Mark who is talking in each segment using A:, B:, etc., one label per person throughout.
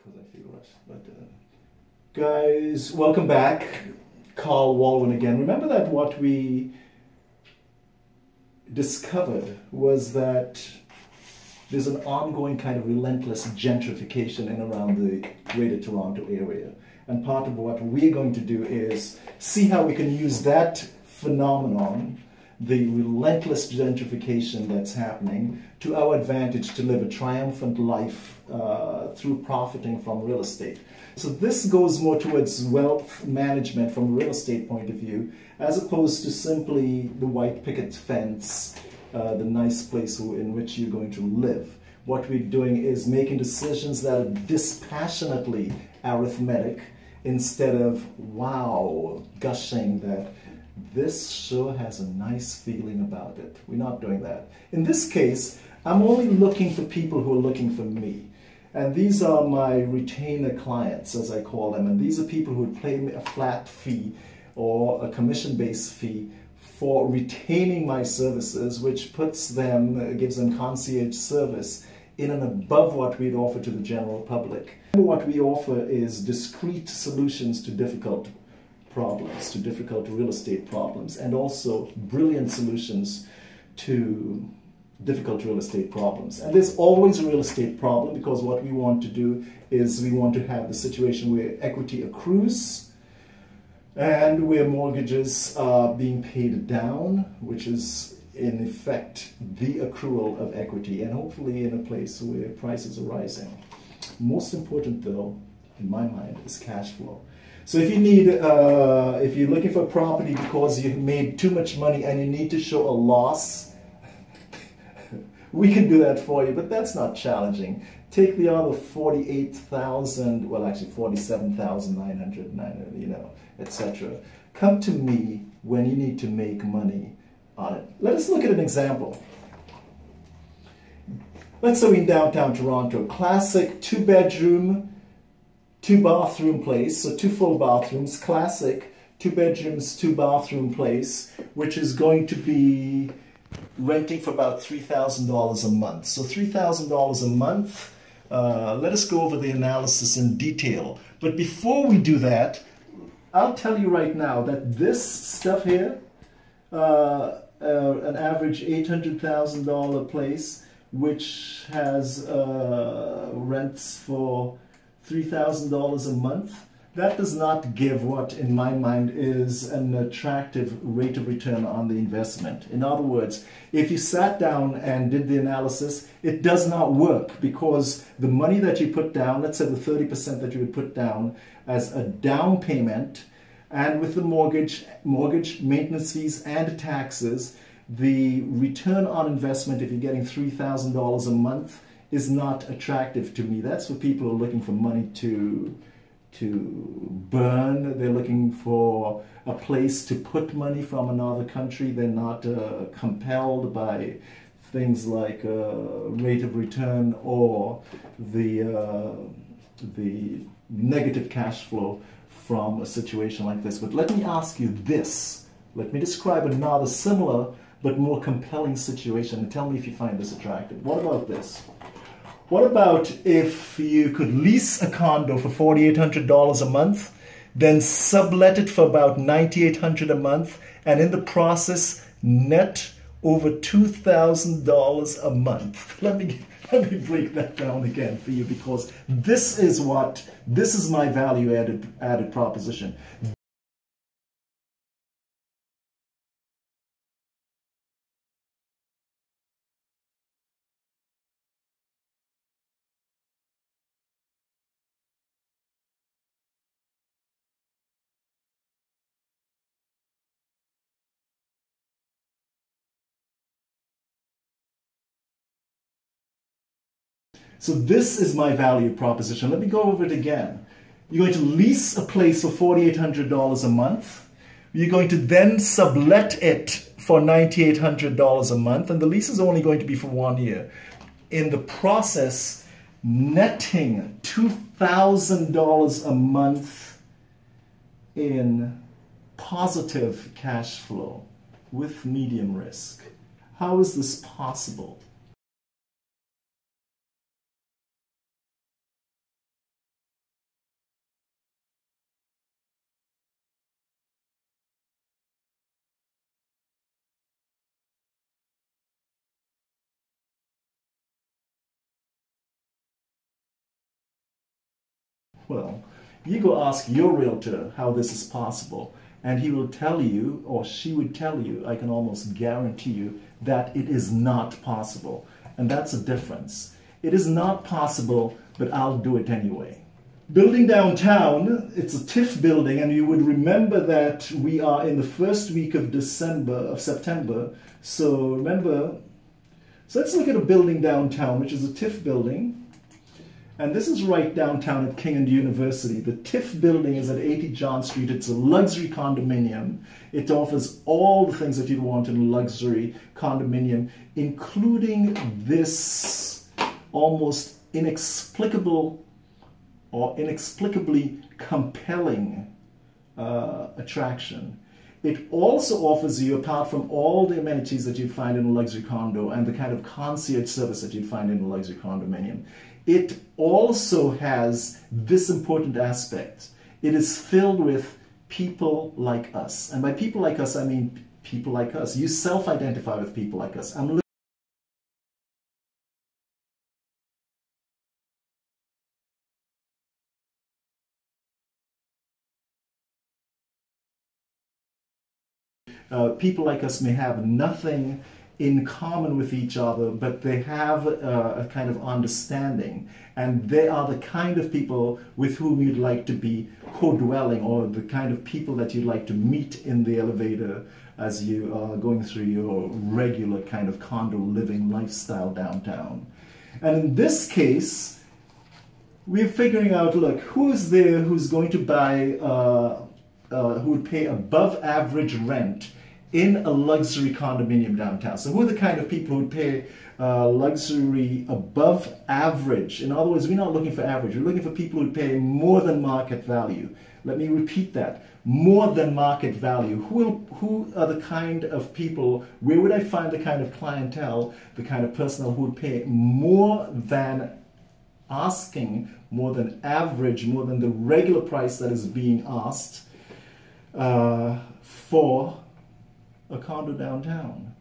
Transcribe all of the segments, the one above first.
A: because I feel rushed. But guys, welcome back. Carl Walwyn again. Remember that what we discovered was that there's an ongoing kind of relentless gentrification in around the Greater Toronto area. And part of what we're going to do is see how we can use that phenomenon, the relentless gentrification that's happening, to our advantage to live a triumphant life through profiting from real estate. So this goes more towards wealth management from a real estate point of view, as opposed to simply the white picket fence, the nice place in which you're going to live. What we're doing is making decisions that are dispassionately arithmetic, instead of, wow, gushing that this sure has a nice feeling about it. We're not doing that. In this case, I'm only looking for people who are looking for me. And these are my retainer clients, as I call them. And these are people who would pay me a flat fee or a commission-based fee for retaining my services, which puts them, gives them concierge service in and above what we'd offer to the general public. What we offer is discrete solutions to difficult problems, to difficult real estate problems, and also brilliant solutions to difficult real estate problems. And there's always a real estate problem, because what we want to do is we want to have the situation where equity accrues and where mortgages are being paid down, which is in effect the accrual of equity, and hopefully in a place where prices are rising. Most important though, in my mind, is cash flow. So if you need, if you're looking for a property because you made too much money and you need to show a loss, we can do that for you, but that's not challenging. Take the other 48,000, well actually 47,900, you know, etc. Come to me when you need to make money on it. Let us look at an example. Let's say we're in downtown Toronto, classic 2-bedroom, 2-bathroom place, so 2 full bathrooms, classic 2 bedrooms, 2-bathroom place, which is going to be renting for about $3,000 a month. So $3,000 a month. Let us go over the analysis in detail. But before we do that, I'll tell you right now that this stuff here, an average $800,000 place, which has rents for $3,000 a month, that does not give what, in my mind, is an attractive rate of return on the investment. In other words, if you sat down and did the analysis, it does not work, because the money that you put down, let's say the 30% that you would put down as a down payment, and with the mortgage, maintenance fees, and taxes, the return on investment, if you're getting $3,000 a month, is not attractive to me. That's for people who are looking for money to burn. They're looking for a place to put money from another country. They're not compelled by things like rate of return or the negative cash flow from a situation like this. But let me ask you this. Let me describe another similar but more compelling situation, and tell me if you find this attractive. What about this? What about if you could lease a condo for $4,800 a month, then sublet it for about $9,800 a month, and in the process net over $2,000 a month? Let me break that down again for you, because this is my value added proposition. So this is my value proposition. Let me go over it again. You're going to lease a place for $4,800 a month. You're going to then sublet it for $9,800 a month, and the lease is only going to be for 1 year. In the process, netting $2,000 a month in positive cash flow with medium risk. How is this possible? Well, you go ask your realtor how this is possible, and he will tell you, or she would tell you, I can almost guarantee you, that it is not possible. And that's a difference. It is not possible, but I'll do it anyway. Building downtown, it's a TIF building, and you would remember that we are in the first week of September. So remember, so let's look at a building downtown, which is a TIF building. And this is right downtown at King and University. The TIF building is at 80 John Street. It's a luxury condominium. It offers all the things that you'd want in a luxury condominium, including this almost inexplicable or inexplicably compelling attraction. It also offers you, apart from all the amenities that you'd find in a luxury condo and the kind of concierge service that you'd find in a luxury condominium, it also has this important aspect. It is filled with people like us. And by people like us, I mean people like us. You self-identify with people like us. People like us may have nothing in common with each other, but they have a kind of understanding, and they are the kind of people with whom you'd like to be co-dwelling, or the kind of people that you'd like to meet in the elevator as you are going through your regular kind of condo living lifestyle downtown. And in this case, we're figuring out, look, who's there who's going to buy, who would pay above average rent in a luxury condominium downtown. So who are the kind of people who would pay luxury above average? In other words, we're not looking for average. We're looking for people who pay more than market value. Let me repeat that. More than market value. Who are the kind of people, where would I find the kind of clientele, the kind of personnel who would pay more than asking, more than average, more than the regular price that is being asked for a condo downtown?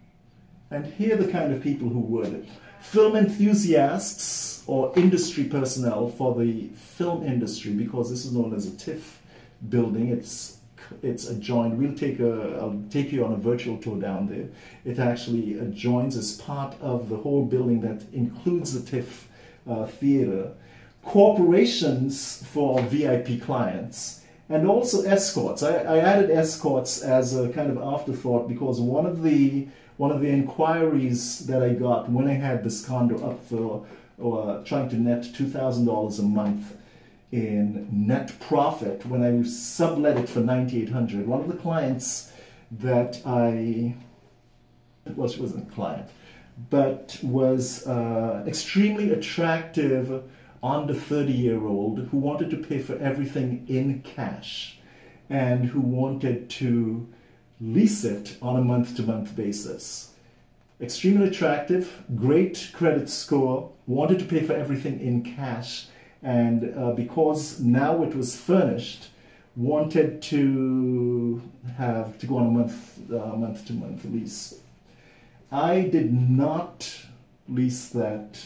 A: And here are the kind of people who would. Film enthusiasts or industry personnel for the film industry, because this is known as a TIF building. It's adjoined. I'll take you on a virtual tour down there. It actually adjoins as part of the whole building that includes the TIF theater. Corporations for VIP clients. And also escorts. I added escorts as a kind of afterthought because one of the inquiries that I got when I had this condo up for trying to net $2,000 a month in net profit when I sublet it for $9,800. One of the clients that she wasn't a client, but was extremely attractive under 30-year-old who wanted to pay for everything in cash and who wanted to lease it on a month-to-month basis. Extremely attractive, great credit score, wanted to pay for everything in cash, and because now it was furnished, wanted to go on a month-to-month lease. I did not lease that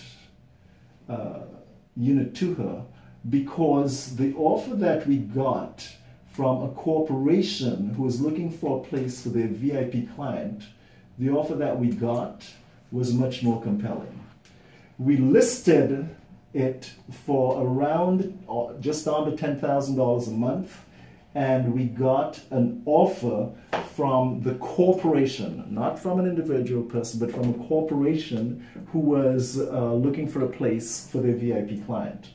A: unit to her because the offer that we got from a corporation who was looking for a place for their VIP client, the offer that we got was much more compelling. We listed it for around just under $10,000 a month, and we got an offer from the corporation, not from an individual person, but from a corporation who was looking for a place for their VIP client.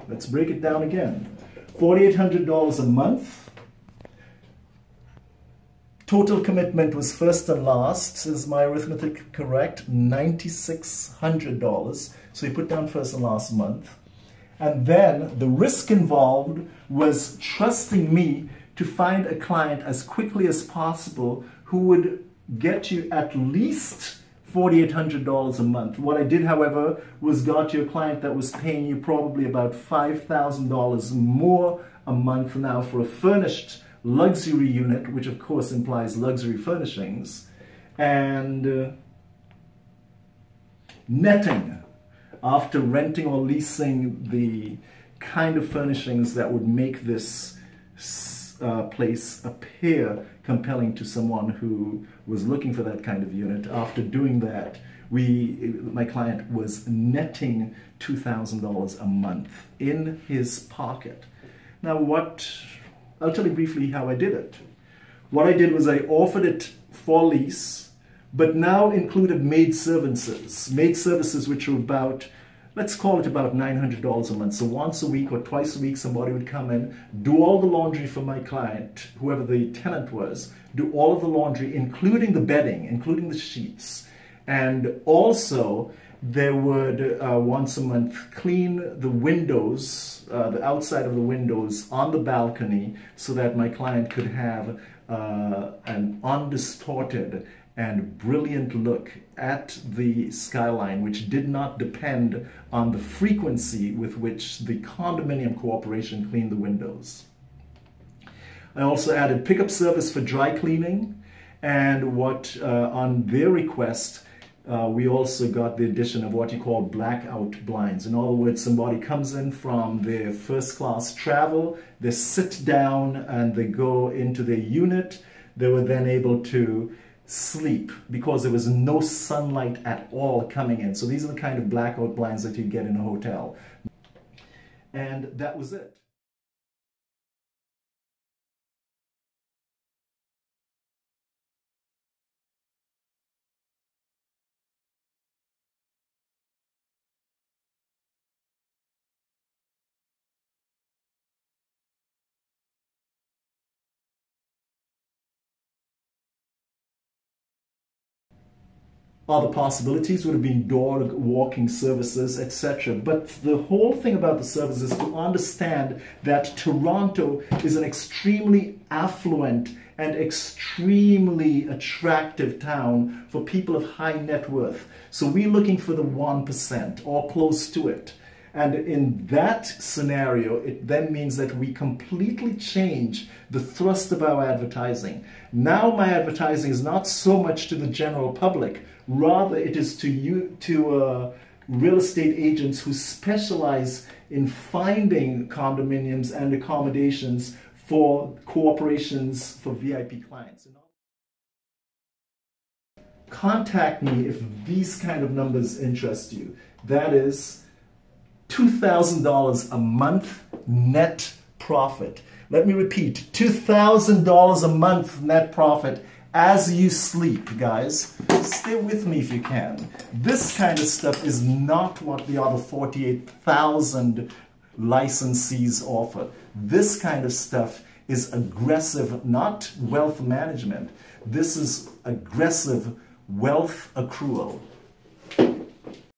A: Let's break it down again. $4,800 a month. Total commitment was first and last, is my arithmetic correct, $9,600. So you put down first and last month. And then the risk involved was trusting me to find a client as quickly as possible who would get you at least $4,800 a month. What I did, however, was got you a client that was paying you probably about $5,000 more a month now for a furnished luxury unit, which of course implies luxury furnishings, and netting after renting or leasing the kind of furnishings that would make this place appear compelling to someone who was looking for that kind of unit. After doing that, my client was netting $2,000 a month in his pocket. Now I'll tell you briefly how I did it. What I did was I offered it for lease, but now included maid services which were about, let's call it about $900 a month. So once a week or twice a week, somebody would come in, do all the laundry for my client, whoever the tenant was, do all of the laundry, including the bedding, including the sheets. And also, they would once a month clean the windows, the outside of the windows on the balcony, so that my client could have an undistorted and brilliant look at the skyline, which did not depend on the frequency with which the condominium corporation cleaned the windows. I also added pickup service for dry cleaning, and on their request, we also got the addition of what you call blackout blinds. In other words, somebody comes in from their first class travel, they sit down and they go into their unit. They were then able to sleep because there was no sunlight at all coming in. So these are the kind of blackout blinds that you get in a hotel. And that was it. Other possibilities would have been dog walking services, etc. But the whole thing about the service is to understand that Toronto is an extremely affluent and extremely attractive town for people of high net worth. So we're looking for the 1% or close to it. And in that scenario, it then means that we completely change the thrust of our advertising. Now my advertising is not so much to the general public, rather it is to real estate agents who specialize in finding condominiums and accommodations for corporations, for VIP clients. Contact me if these kind of numbers interest you. That is $2,000 a month net profit. Let me repeat, $2,000 a month net profit as you sleep, guys. Stay with me if you can. This kind of stuff is not what the other 48,000 licensees offer. This kind of stuff is aggressive, not wealth management. This is aggressive wealth accrual.